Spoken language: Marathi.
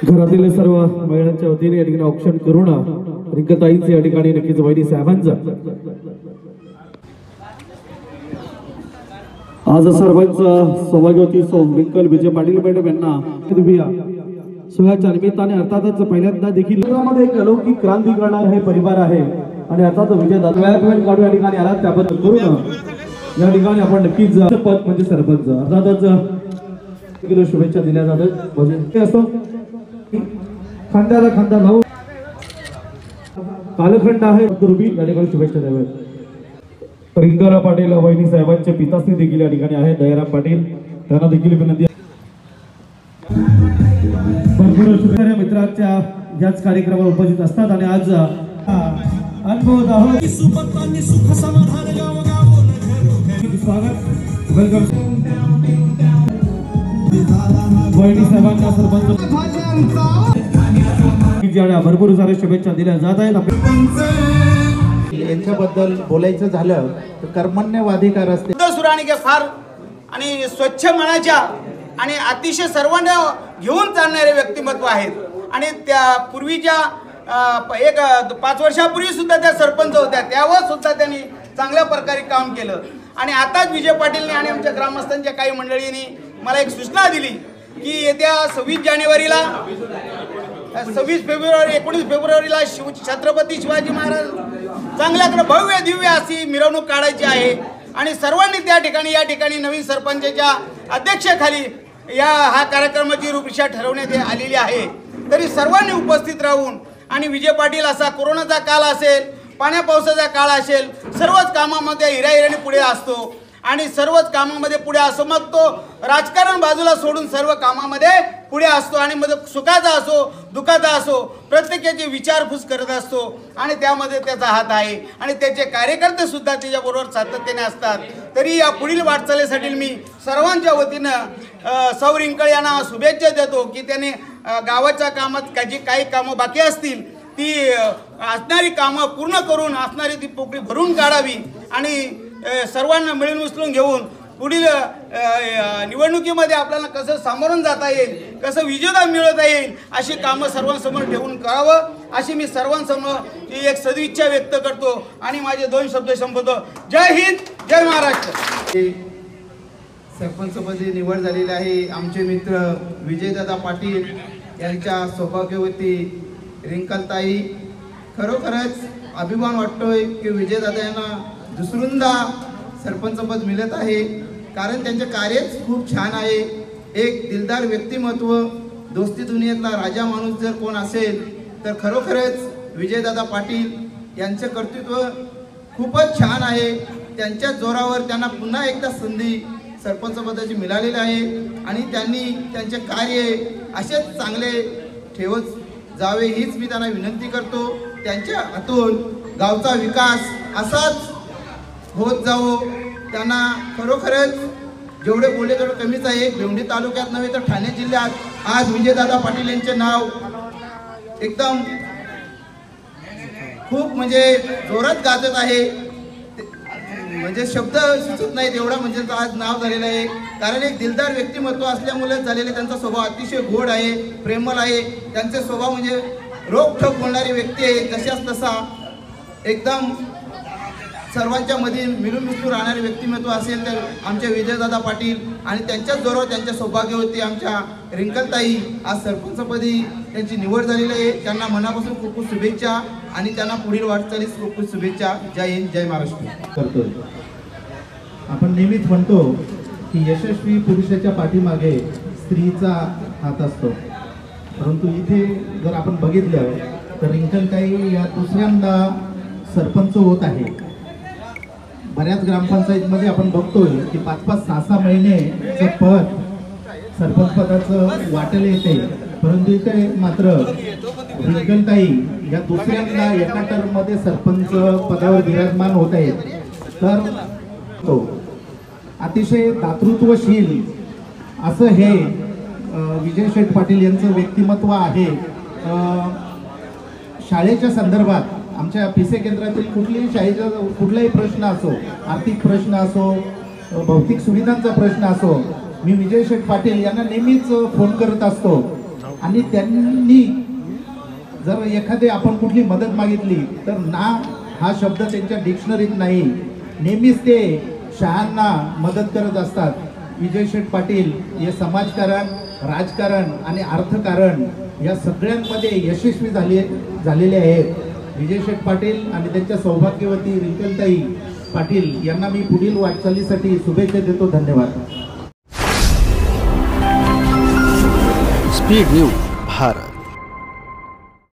घरातील सर्व महिलांच्या वतीने या ठिकाणी ऑप्शन करून रिंकताईंचे या ठिकाणी नक्कीच वहिनी साहेबांचं आज सरपंच सौभाग्यवती रिंकल विजय पाटील मॅडम यांना सोहळ्याच्या निमित्ताने अर्थातच पहिल्यांदा देखील एक अलौकिक क्रांती करणार हे परिवार आहे आणि अर्थात विजय दादा काढू या ठिकाणी आला त्याबद्दल करून या ठिकाणी आपण नक्कीच पद म्हणजे सरपंच अर्थातच किलो शुभेच्छा दिल्या जातात म्हणजे असतो खांद्याला खांदा लावून कालखंड आहे दुर्बी या ठिकाणी शुभेच्छा द्याव्यात। रिंकल पाटील वहिनी साहेबांचे पिताश्री देखील या ठिकाणी आहे दयाराम पाटील त्यांना देखील विनंती भरपूर शुभेच्छा मित्रांच्या याच कार्यक्रमावर उपस्थित असतात आणि आज अनुभवत आहोत स्वागत वेलकम वहिनी साहेबांना सरपंच भरपूर साऱ्या शुभेच्छा दिल्या जात आहेत। यांच्याबद्दल बोलायचं झालं तर कर्मण्यवाधिकार असते सुराणिके फार आणि स्वच्छ मनाच्या आणि अतिशय सर्वांना घेऊन चालणारे व्यक्तिमत्व आहेत आणि त्या पूर्वीच्या 5 वर्षापूर्वी सुद्धा त्या सरपंच होत्या त्यावर सुद्धा त्यांनी चांगल्या प्रकारे काम केलं आणि आताच विजय पाटीलने आणि आमच्या ग्रामस्थांच्या काही मंडळींनी मला एक सूचना दिली की येत्या 26 जानेवारीला 26 फेब्रुवारी 19 फेब्रुवारीला छत्रपती शिवाजी महाराज चांगल्याकडे भव्य दिव्य अशी मिरवणूक काढायची आहे आणि सर्वांनी या ठिकाणी नवीन सरपंचाच्या अध्यक्षतेखाली हा कार्यक्रमाची रूपरेषा ठरवण्यात आलेली आहे। तरी सर्वांनी उपस्थित राहून आणि विजय पाटील असा कोरोनाचा काळ असेल पाण्या पावसाचा काळ असेल सर्वच कामामध्ये हिराहिराने पुढे असतो आणि सर्वच कामामध्ये पुढे असो मग तो राजकारण बाजूला सोडून सर्व कामामध्ये पुढे असतो आणि मग सुखाचा असो दुःखाचा असो प्रत्येकाची विचारपूस करत असतो आणि त्यामध्ये त्याचा हात आहे आणि त्याचे कार्यकर्ते सुद्धा त्याच्याबरोबर सातत्याने असतात। तरी या पुढील वाटचालीसाठी मी सर्वांच्या वतीनं सौ रिंकळ यांना शुभेच्छा देतो की त्याने गावाच्या कामात काही कामं बाकी असतील ती असणारी कामं पूर्ण करून असणारी ती पोकळी भरून काढावी आणि सर्वांना मिळून मिसळून घेऊन पुढील निवडणुकीमध्ये आपल्याला कसं सामोरं जाता येईल कसं विजय मिळवता येईल अशी कामं सर्वांसमोर ठेवून करावं अशी मी सर्वांसमोर एक सदिच्छा व्यक्त करतो आणि माझे 2 शब्द संपवतो। जय हिंद जय महाराष्ट्र। सरपंचपदी निवड झालेली आहे आमचे मित्र विजयदादा पाटील यांच्या सौभाग्यवती रिंकलताई खरोखरच अभिमान वाटतोय की विजयदादा यांना दुसऱ्यांदा सरपंचपद मिळत आहे कारण त्यांचे कार्यच खूप छान आहे। एक दिलदार व्यक्तिमत्व दोस्ती दुनियेतला राजा माणूस जर कोण असेल तर खरोखरच विजयदादा पाटील यांचे कर्तृत्व खूपच छान आहे। त्यांच्या जोरावर त्यांना पुन्हा एकदा संधी सरपंचपदाची मिळालेली आहे आणि त्यांनी त्यांचे कार्य असेच चांगले ठेवत जावे हीच मी त्यांना विनंती करतो। त्यांच्या हातून गावचा विकास असाच होत जावो। त्यांना खरोखरच जेवढे बोलले तेवढे कमीच आहे। भेवंडी तालुक्यात नव्हे तर ठाणे जिल्ह्यात आज विजयदादा पाटील यांचे नाव एकदम खूप म्हणजे जोरात गाजत आहे म्हणजे शब्द सुचत नाहीत एवढा म्हणजे आज नाव झालेलं आहे कारण एक दिलदार व्यक्तिमत्व असल्यामुळे झालेले त्यांचा स्वभाव अतिशय गोड आहे प्रेमळ आहे। त्यांचे स्वभाव म्हणजे रोखठोक बोलणारी व्यक्ती आहे जशाच तसा एकदम सर्वांच्या मध्ये मिळून मिसळून राहणारे व्यक्तिमत्व असेल तर आमचे विजयदादा पाटील आणि त्यांच्याच जोरावर त्यांच्या सौभाग्यवती आमच्या रिंकलताई आज सरपंचपदी त्यांची निवड झालेली आहे. त्यांना मनापासून खूप खूप शुभेच्छा आणि त्यांना पुढील वाटचालीस खूप खूप शुभेच्छा. जय हिंद, जय महाराष्ट्र. करतोय. आपण नेहमीच म्हणतो की यशस्वी पुरुषाच्या पाठीमागे स्त्रीचा हात असतो, परंतु इथे जर आपण बघितलं तर रिंकलताई या दुसऱ्यांदा सरपंच होत आहे. बऱ्याच ग्रामपंचायतीमध्ये आपण बघतोय की 5-5, 6-6 महिनेचं पद सरपंच पदाचं वाटेल येते, परंतु इथे मात्र रिंकलताई या दुसऱ्यांदा एका टर्ममध्ये सरपंच पदावर विराजमान होत आहेत. तर तो अतिशय दातृत्वशील असं हे विजय शेठ पाटील यांचं व्यक्तिमत्व आहे. शाळेच्या संदर्भात आमच्या पिसे केंद्रातील कुठल्याही शाळेचा कुठलाही प्रश्न असो, आर्थिक प्रश्न असो, भौतिक सुविधांचा प्रश्न असो, मी विजय शेठ पाटील यांना नेहमीच फोन करत असतो आणि त्यांनी जर एखादी आपण कुठली मदत मागितली तर ना हा शब्द त्यांच्या डिक्शनरीत नाही. नेहमीच ते शाळांना मदत करत असतात. विजय शेठ पाटील हे समाजकारण, राजकारण आणि अर्थकारण या सगळ्यांमध्ये यशस्वी झालेले आहेत. विजय शेठ पाटील आणि त्यांच्या सौभाग्यवती रिंकलताई पाटील यांना मी पुढील वाटचालीसाठी शुभेच्छा देतो. धन्यवाद. Speed news Bharat.